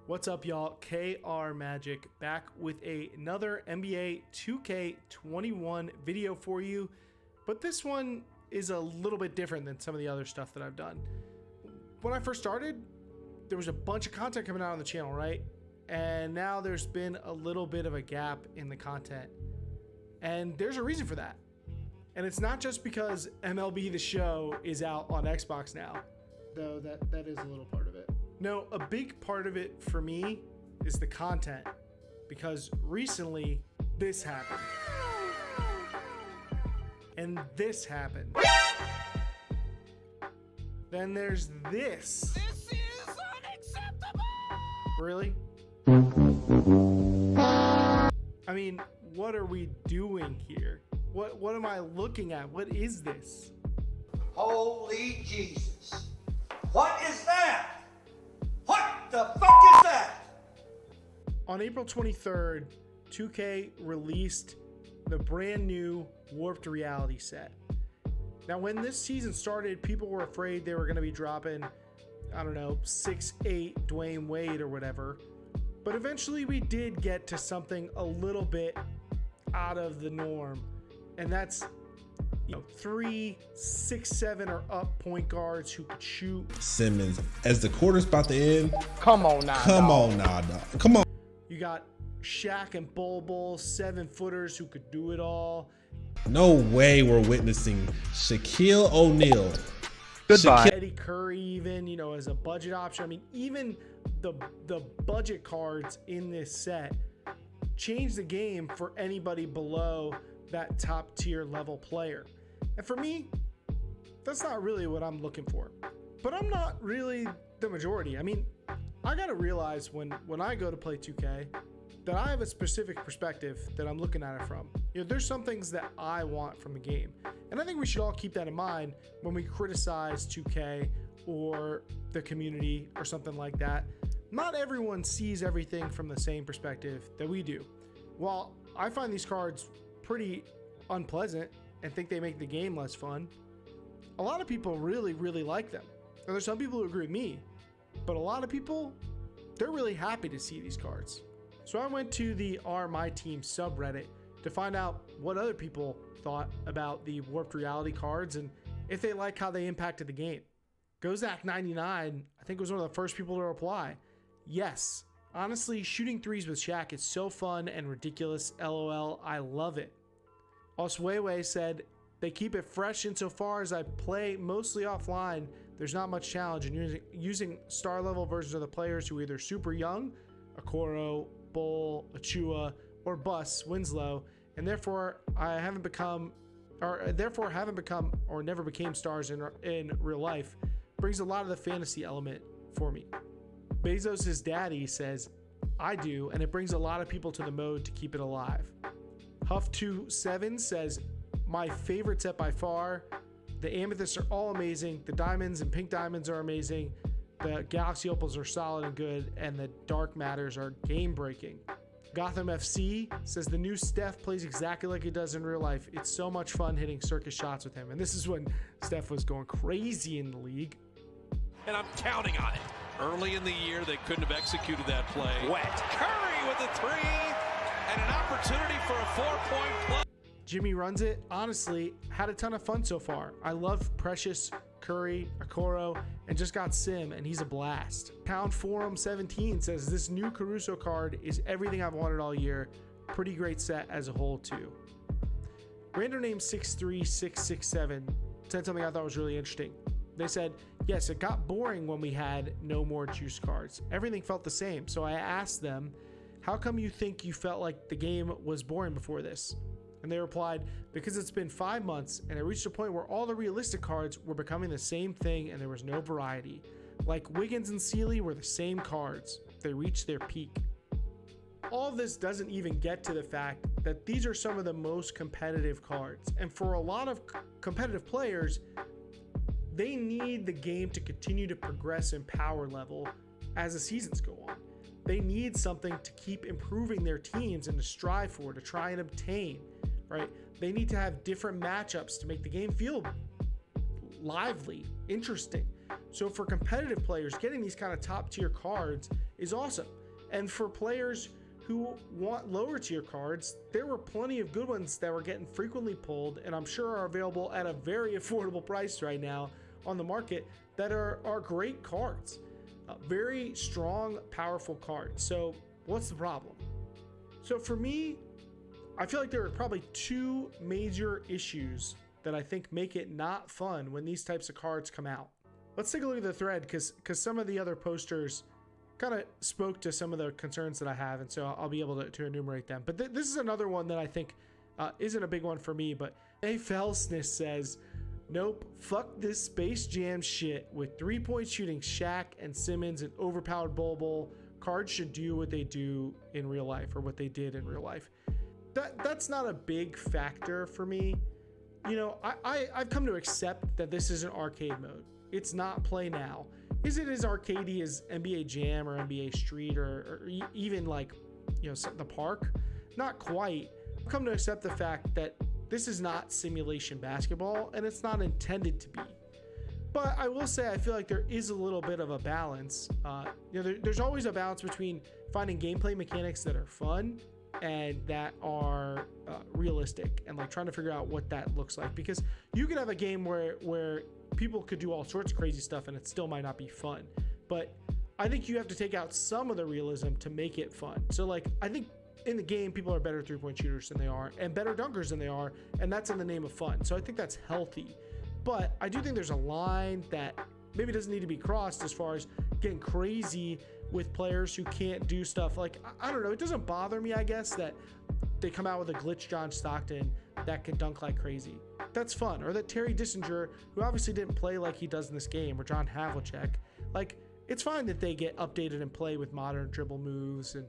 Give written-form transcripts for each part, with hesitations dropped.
What's up, y'all? KR Magic back with another NBA 2K21 video for you, but this one is a little bit different than some of the other stuff that I've done. When I first started, there was a bunch of content coming out on the channel, right? And now there's been a little bit of a gap in the content, and there's a reason for that. And it's not just because MLB The Show is out on Xbox now, though that is a little part of it. No, a big part of it for me is the content, because recently this happened. And this happened. Then there's this. This is unacceptable! Really? I mean, what are we doing here? What am I looking at? What is this? Holy Jesus. What is that? What the fuck is that? On April 23rd, 2K released the brand new Warped Reality set. Now, when this season started, people were afraid they were going to be dropping, I don't know, 6'8" Dwayne Wade or whatever. But eventually we did get to something a little bit out of the norm. And that's, 3, 6, 7 or up point guards who could shoot. Simmons, as the quarter's about to end. Come on now, Dog. Come on. You got Shaq and Bol, 7-footers who could do it all. No way we're witnessing Shaquille O'Neal. Goodbye. Eddie Curry, even, as a budget option. I mean, even the budget cards in this set change the game for anybody below that top tier level player. And for me, that's not really what I'm looking for. But I'm not really the majority. I mean, I gotta realize when I go to play 2K that I have a specific perspective that I'm looking at it from. There's some things that I want from the game. And I think we should all keep that in mind when we criticize 2K or the community or something like that. Not everyone sees everything from the same perspective that we do. While I find these cards pretty unpleasant and think they make the game less fun, a lot of people really, really like them. And there's some people who agree with me, but a lot of people, they're really happy to see these cards. So I went to the MyTeam subreddit to find out what other people thought about the Warped Reality cards and if they like how they impacted the game. Gozak99, I think, was one of the first people to reply. Yes, honestly, shooting threes with Shaq is so fun and ridiculous. LOL, I love it. Oswewe said, they keep it fresh insofar as I play mostly offline. There's not much challenge in using star level versions of the players who are either super young, Okoro, Bol, Achua, or Bus, Winslow, and therefore haven't become or never became stars in real life. Brings a lot of the fantasy element for me. Bezos' daddy says, I do, and it brings a lot of people to the mode to keep it alive. Huff27 says, my favorite set by far. The amethysts are all amazing. The diamonds and pink diamonds are amazing. The galaxy opals are solid and good, and the dark matters are game breaking. Gotham FC says the new Steph plays exactly like he does in real life. It's so much fun hitting circus shots with him. And this is when Steph was going crazy in the league. And I'm counting on it. Early in the year, they couldn't have executed that play. Wet. Curry with the three, and an opportunity for a 4-point play. Jimmy runs it. Honestly, had a ton of fun so far. I love Precious, Curry, Okoro, and just got Sim, and he's a blast. Pound Forum 17 says this new Caruso card is everything I've wanted all year. Pretty great set as a whole too. Random name 63667 said something I thought was really interesting. They said, yes, it got boring when we had no more juice cards. Everything felt the same. So I asked them, how come you think you felt like the game was boring before this? And they replied, because it's been 5 months and it reached a point where all the realistic cards were becoming the same thing and there was no variety. Like Wiggins and Sealy were the same cards. They reached their peak. All of this doesn't even get to the fact that these are some of the most competitive cards. And for a lot of competitive players, they need the game to continue to progress in power level as the seasons go on. They need something to keep improving their teams and to strive for, to try and obtain, right? They need to have different matchups to make the game feel lively, interesting. So for competitive players, getting these kind of top tier cards is awesome. And for players who want lower tier cards, there were plenty of good ones that were getting frequently pulled, and I'm sure are available at a very affordable price right now on the market, that are great cards. Very strong, powerful cards. So what's the problem? So for me, I feel like there are probably two major issues that I think make it not fun when these types of cards come out. Let's take a look at the thread, because some of the other posters kind of spoke to some of the concerns that I have, and so I'll be able to enumerate them. But this is another one that I think isn't a big one for me, but A. Felsness says, nope, fuck this Space Jam shit with 3-point shooting Shaq and Simmons and overpowered Bol. Cards should do what they do in real life, or what they did in real life. That's not a big factor for me. You know, I've come to accept that this is an arcade mode. It's not play now. Is it as arcadey as NBA Jam or NBA Street or even like, you know, the park? Not quite. I've come to accept the fact that this is not simulation basketball, and it's not intended to be. But I will say I feel like there is a little bit of a balance. You know, there's always a balance between finding gameplay mechanics that are fun and that are realistic, and like trying to figure out what that looks like, because you could have a game where people could do all sorts of crazy stuff and it still might not be fun. But I think you have to take out some of the realism to make it fun. So like, I think in the game, people are better 3-point shooters than they are, and better dunkers than they are, and that's in the name of fun. So I think that's healthy. But I do think there's a line that maybe doesn't need to be crossed as far as getting crazy with players who can't do stuff. Like, I don't know, it doesn't bother me, I guess, that they come out with a glitch John Stockton that can dunk like crazy. That's fun. Or that Terry Dissinger, who obviously didn't play like he does in this game, or John Havlicek, like, it's fine that they get updated and play with modern dribble moves and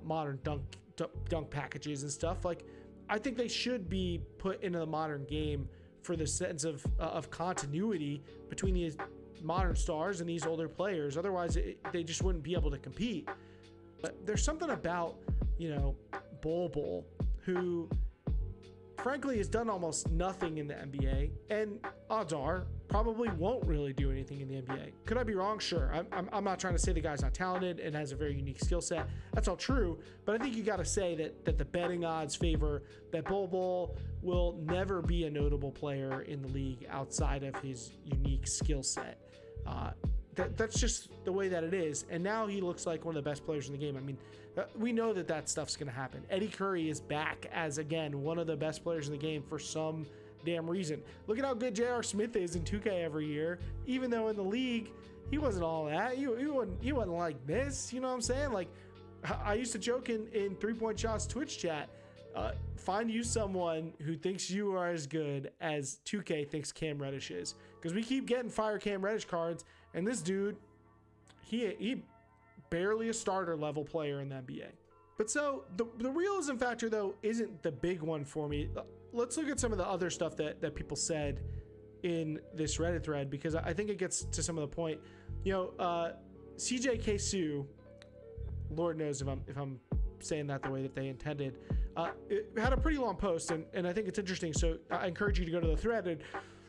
modern dunk packages and stuff. Like, I think they should be put into the modern game for the sense of continuity between these modern stars and these older players. Otherwise, they just wouldn't be able to compete. But there's something about, you know, Bol, who frankly has done almost nothing in the NBA, and odds are probably won't really do anything in the NBA. Could I be wrong? Sure. I'm not trying to say the guy's not talented and has a very unique skill set. That's all true. But I think you got to say that the betting odds favor that Bol will never be a notable player in the league outside of his unique skill set. That's just the way that it is. And now he looks like one of the best players in the game. I mean, we know that stuff's going to happen. Eddie Curry is back as, again, one of the best players in the game for some damn reason. Look at how good J.R. Smith is in 2K every year, even though in the league he wasn't all that. He wasn't like this. You know what I'm saying? Like, I used to joke in 3-Point Shots Twitch chat, find you someone who thinks you are as good as 2K thinks Cam Reddish is, because we keep getting fire Cam Reddish cards, and this dude, he barely a starter level player in the NBA. But so the realism factor, though, isn't the big one for me. Let's look at some of the other stuff that people said in this Reddit thread, because I think it gets to some of the point. You know, CJ Sue, Lord knows if I'm saying that the way that they intended, it had a pretty long post, and I think it's interesting. So I encourage you to go to the thread and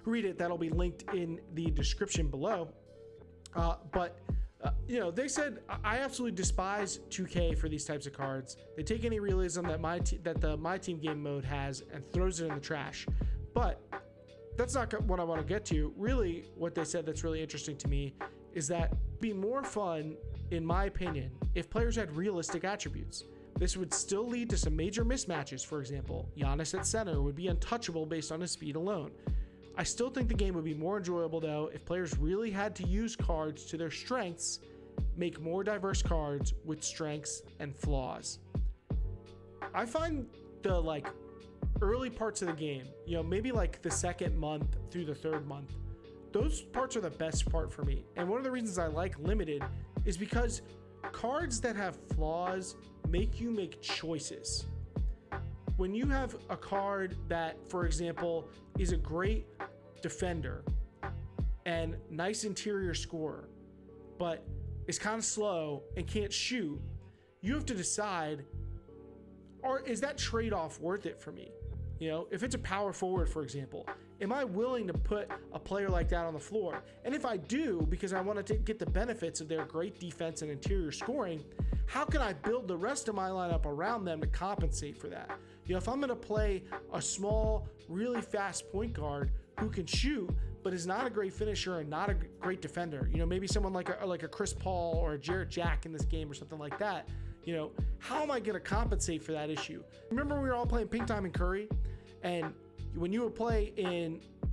read it. That'll be linked in the description below. But you know, they said, I absolutely despise 2K for these types of cards. They take any realism that the MyTeam game mode has and throws it in the trash. But that's not what I want to get to. Really, what they said that's really interesting to me is that it'd be more fun, in my opinion, if players had realistic attributes. This would still lead to some major mismatches. For example, Giannis at center would be untouchable based on his speed alone. I still think the game would be more enjoyable, though, if players really had to use cards to their strengths, make more diverse cards with strengths and flaws. I find the early parts of the game, you know, maybe like the second month through the third month, those parts are the best part for me. And one of the reasons I like limited is because cards that have flaws make you make choices. When you have a card that, for example, is a great defender and nice interior scorer, but is kind of slow and can't shoot, you have to decide, or is that trade-off worth it for me? You know, if it's a power forward, for example, Am I willing to put a player like that on the floor? And if I do, because I want to get the benefits of their great defense and interior scoring, how can I build the rest of my lineup around them to compensate for that? You know, if I'm going to play a small, really fast point guard who can shoot, but is not a great finisher and not a great defender, you know, maybe someone like a Chris Paul or a Jarrett Jack in this game or something like that, you know, how am I going to compensate for that issue? Remember we were all playing Pink Diamond Curry, and when you would play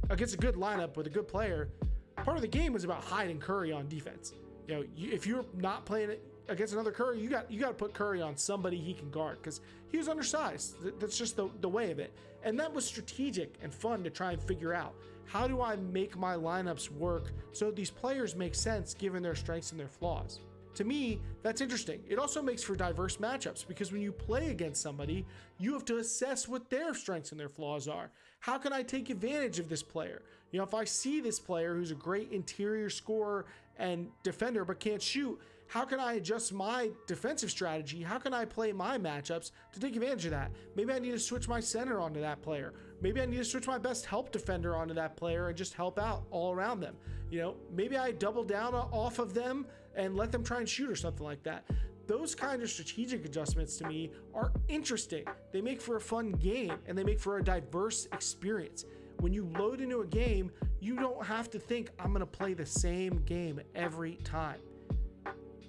against a good lineup with a good player, part of the game was about hiding Curry on defense. You know, if you're not playing it against another Curry, you got to put Curry on somebody he can guard because he was undersized. That's just the way of it. And that was strategic and fun to try and figure out. How do I make my lineups work so these players make sense given their strengths and their flaws? To me, that's interesting. It also makes for diverse matchups because when you play against somebody, you have to assess what their strengths and their flaws are. How can I take advantage of this player? You know, if I see this player who's a great interior scorer and defender but can't shoot, how can I adjust my defensive strategy? How can I play my matchups to take advantage of that? Maybe I need to switch my center onto that player. Maybe I need to switch my best help defender onto that player and just help out all around them. You know, maybe I double down off of them and let them try and shoot or something like that. Those kind of strategic adjustments to me are interesting. They make for a fun game and they make for a diverse experience. When you load into a game, you don't have to think I'm going to play the same game every time.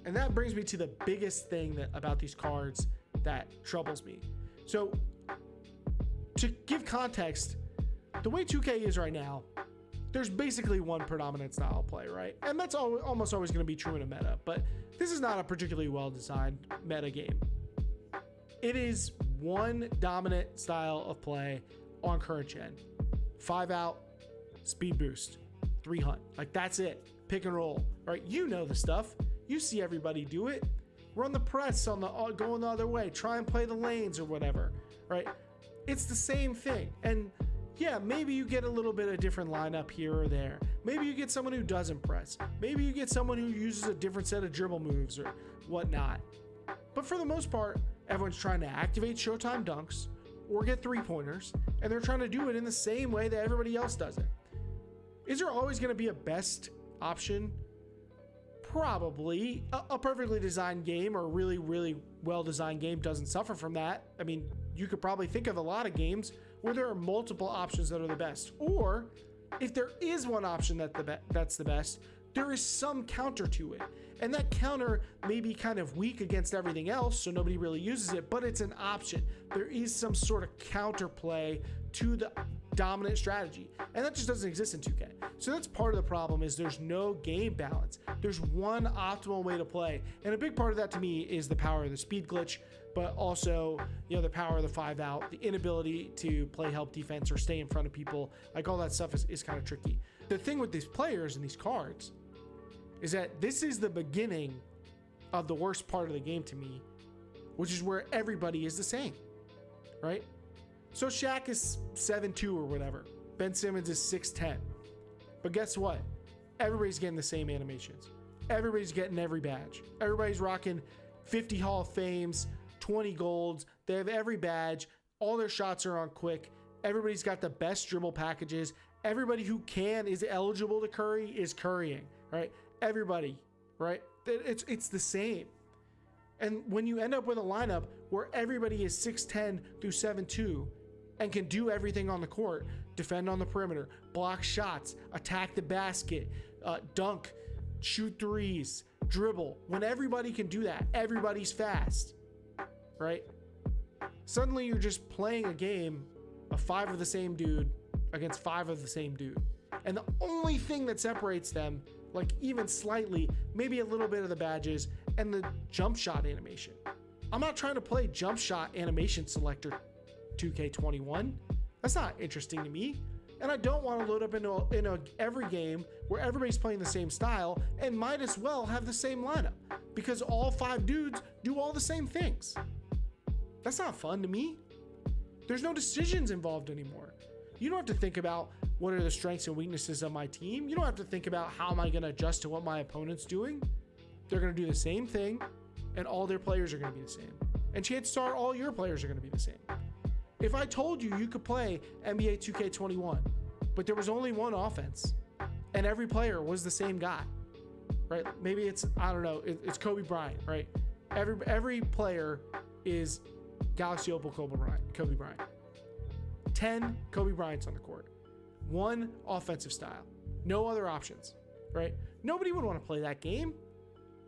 And that brings me to the biggest thing about these cards that troubles me. So to give context, the way 2K is right now, there's basically one predominant style of play, right? And that's almost always going to be true in a meta, but this is not a particularly well-designed meta game. It is one dominant style of play on current gen. 5 out, speed boost, 3 hunt. Like that's it. Pick and roll, right? You know the stuff. You see everybody do it. Run the press on going the other way. Try and play the lanes or whatever, right? It's the same thing. And yeah, maybe you get a little bit of different lineup here or there. Maybe you get someone who doesn't press. Maybe you get someone who uses a different set of dribble moves or whatnot. But for the most part, everyone's trying to activate Showtime dunks or get 3-pointers, and they're trying to do it in the same way that everybody else does it. Is there always going to be a best option? Probably. A perfectly designed game or a really, really well-designed game doesn't suffer from that. I mean, you could probably think of a lot of games where there are multiple options that are the best. Or if there is one option that's the best, there is some counter to it. And that counter may be kind of weak against everything else, so nobody really uses it, but it's an option. There is some sort of counterplay to the dominant strategy, and that just doesn't exist in 2K. So that's part of the problem, is there's no game balance. There's one optimal way to play, and a big part of that to me is the power of the speed glitch, but also, you know, the power of the 5 out, the inability to play help defense or stay in front of people. Like all that stuff is kind of tricky. The thing with these players and these cards is that this is the beginning of the worst part of the game to me, which is where everybody is the same, right? So Shaq is 7'2" or whatever. Ben Simmons is 6'10". But guess what? Everybody's getting the same animations. Everybody's getting every badge. Everybody's rocking 50 Hall of Fames, 20 golds. They have every badge. All their shots are on quick. Everybody's got the best dribble packages. Everybody who is eligible to curry is currying, right? Everybody, right? It's the same. And when you end up with a lineup where everybody is 6'10" through 7'2" and can do everything on the court, defend on the perimeter, block shots, attack the basket, dunk, shoot threes, dribble. When everybody can do that, everybody's fast, right? Suddenly you're just playing a game of 5 of the same dude against 5 of the same dude. And the only thing that separates them, like even slightly, maybe a little bit of the badges and the jump shot animation. I'm not trying to play jump shot animation selector 2K21. That's not interesting to me. And I don't want to load up into every game where everybody's playing the same style and might as well have the same lineup because all 5 dudes do all the same things. That's not fun to me. There's no decisions involved anymore. You don't have to think about what are the strengths and weaknesses of my team. You don't have to think about how am I going to adjust to what my opponent's doing. They're going to do the same thing and all their players are going to be the same. And chances are all your players are going to be the same. If I told you you could play NBA 2K21 but there was only one offense, and every player was the same guy, right? Maybe it's, I don't know, it's Kobe Bryant, right? Every player is Galaxy Opal Kobe Bryant. 10 Kobe Bryants on the court. One offensive style. No other options, right? Nobody would want to play that game.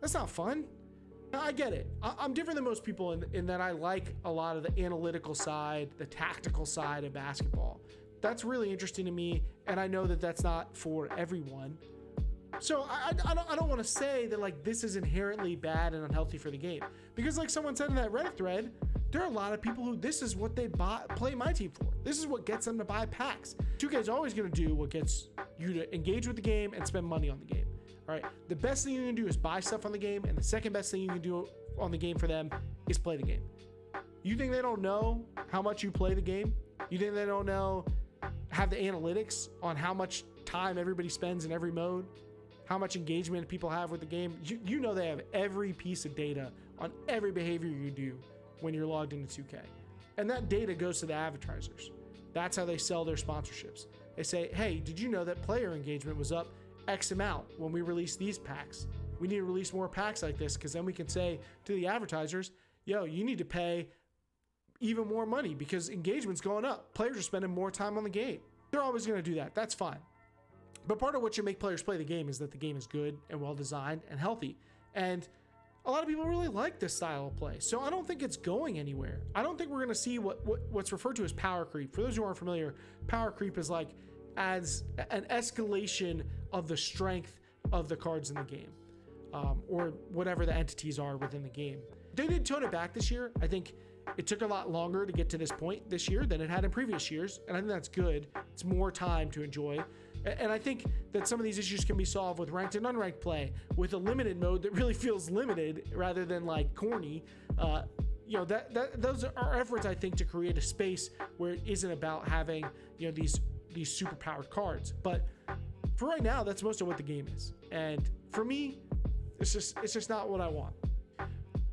That's not fun. I get it. I'm different than most people in that I like a lot of the analytical side, the tactical side of basketball. That's really interesting to me, and I know that that's not for everyone. So I don't want to say that like this is inherently bad and unhealthy for the game, because like someone said in that Reddit thread, there are a lot of people who this is what they play MyTeam for. This is what gets them to buy packs. 2K is always going to do what gets you to engage with the game and spend money on the game. All right. The best thing you can do is buy stuff on the game, and the second best thing you can do on the game for them is play the game. You think they don't know how much you play the game? You think they don't have the analytics on how much time everybody spends in every mode? How much engagement people have with the game? You know they have every piece of data on every behavior you do when you're logged into 2K. And that data goes to the advertisers. That's how they sell their sponsorships. They say, hey, did you know that player engagement was up X amount when we released these packs? We need to release more packs like this, because then we can say to the advertisers, yo, you need to pay even more money because engagement's going up. Players are spending more time on the game. They're always going to do that. That's fine. But part of what should make players play the game is that the game is good and well designed and healthy. And a lot of people really like this style of play. So I don't think it's going anywhere. I don't think we're going to see what's referred to as power creep. For those who aren't familiar, power creep is like adds an escalation of the strength of the cards in the game, or whatever the entities are within the game. They did tone it back this year. I think it took a lot longer to get to this point this year than it had in previous years, and I think that's good. It's more time to enjoy. And I think that some of these issues can be solved with ranked and unranked play, with a limited mode that really feels limited rather than like corny. Those are efforts, I think, to create a space where it isn't about having, these super powered cards. But for right now, that's most of what the game is. And for me, it's just not what I want.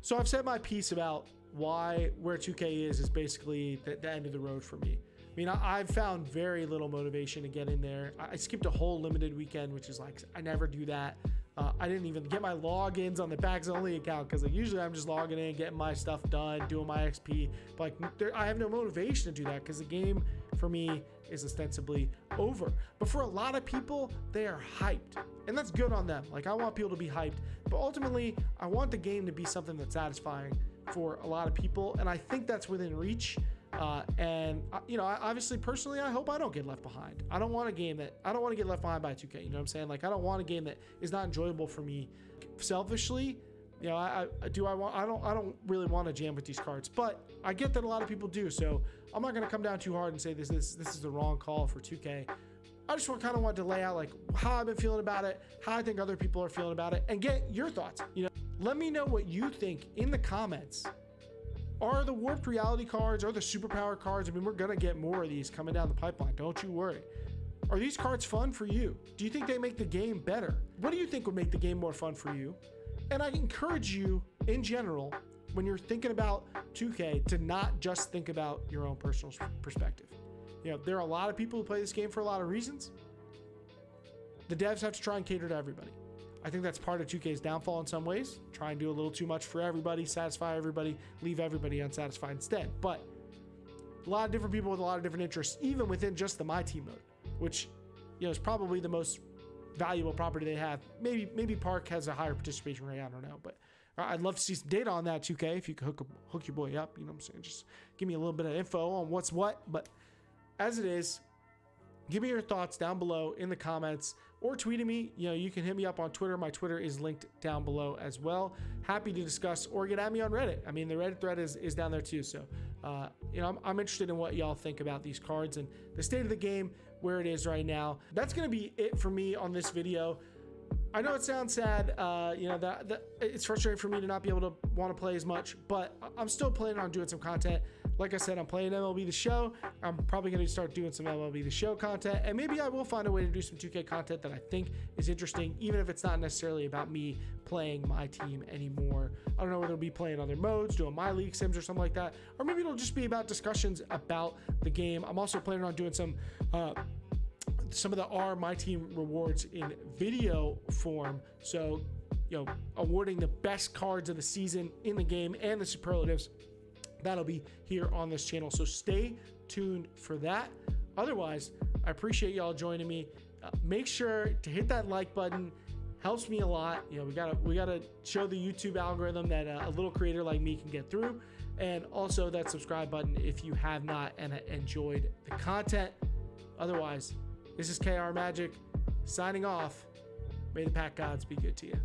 So I've said my piece about where 2K is basically the end of the road for me. I mean, I've found very little motivation to get in there. I skipped a whole limited weekend, which is like, I never do that. I didn't even get my logins on the packs only account, because like usually I'm just logging in, getting my stuff done, doing my XP. But like I have no motivation to do that because the game for me is ostensibly over. But for a lot of people, they are hyped, and that's good on them. Like I want people to be hyped, but ultimately I want the game to be something that's satisfying for a lot of people, and I think that's within reach. Obviously, personally, I hope I don't get left behind. I don't want to get left behind by 2K. You know what I'm saying? Like, I don't want a game that is not enjoyable for me. Selfishly, I don't really want to jam with these cards, but I get that a lot of people do. So I'm not going to come down too hard and say this is the wrong call for 2K. I just kind of wanted to lay out like how I've been feeling about it, how I think other people are feeling about it, and get your thoughts. Let me know what you think in the comments. Are the warped reality cards or the superpower cards? I mean, we're going to get more of these coming down the pipeline. Don't you worry. Are these cards fun for you? Do you think they make the game better? What do you think would make the game more fun for you? And I encourage you in general, when you're thinking about 2K, to not just think about your own personal perspective. There are a lot of people who play this game for a lot of reasons. The devs have to try and cater to everybody. I think that's part of 2K's downfall in some ways. Try and do a little too much for everybody, satisfy everybody, leave everybody unsatisfied instead. But a lot of different people with a lot of different interests, even within just the MyTeam mode, which is probably the most valuable property they have. Maybe Park has a higher participation rate. I don't know, but I'd love to see some data on that. 2K, if you could hook your boy up, you know what I'm saying? Just give me a little bit of info on what's what. But as it is, give me your thoughts down below in the comments, or tweet at me. You can hit me up on Twitter. My Twitter is linked down below as well. Happy to discuss, or get at me on Reddit. I mean, the Reddit thread is down there too. So, I'm interested in what y'all think about these cards and the state of the game, where it is right now. That's going to be it for me on this video. I know it sounds sad, that it's frustrating for me to not be able to want to play as much, but I'm still planning on doing some content. Like I said, I'm playing MLB The Show. I'm probably going to start doing some MLB The Show content, and maybe I will find a way to do some 2K content that I think is interesting, even if it's not necessarily about me playing my team anymore. I don't know whether it'll be playing other modes, doing my league sims or something like that, or maybe it'll just be about discussions about the game. I'm also planning on doing some some of the My Team rewards in video form. So, awarding the best cards of the season in the game and the superlatives. That'll be here on this channel. So stay tuned for that. Otherwise, I appreciate y'all joining me. Make sure to hit that like button. Helps me a lot. We gotta show the YouTube algorithm that a little creator like me can get through. And also that subscribe button if you have not and enjoyed the content. Otherwise, this is KR Magic signing off. May the pack gods be good to you.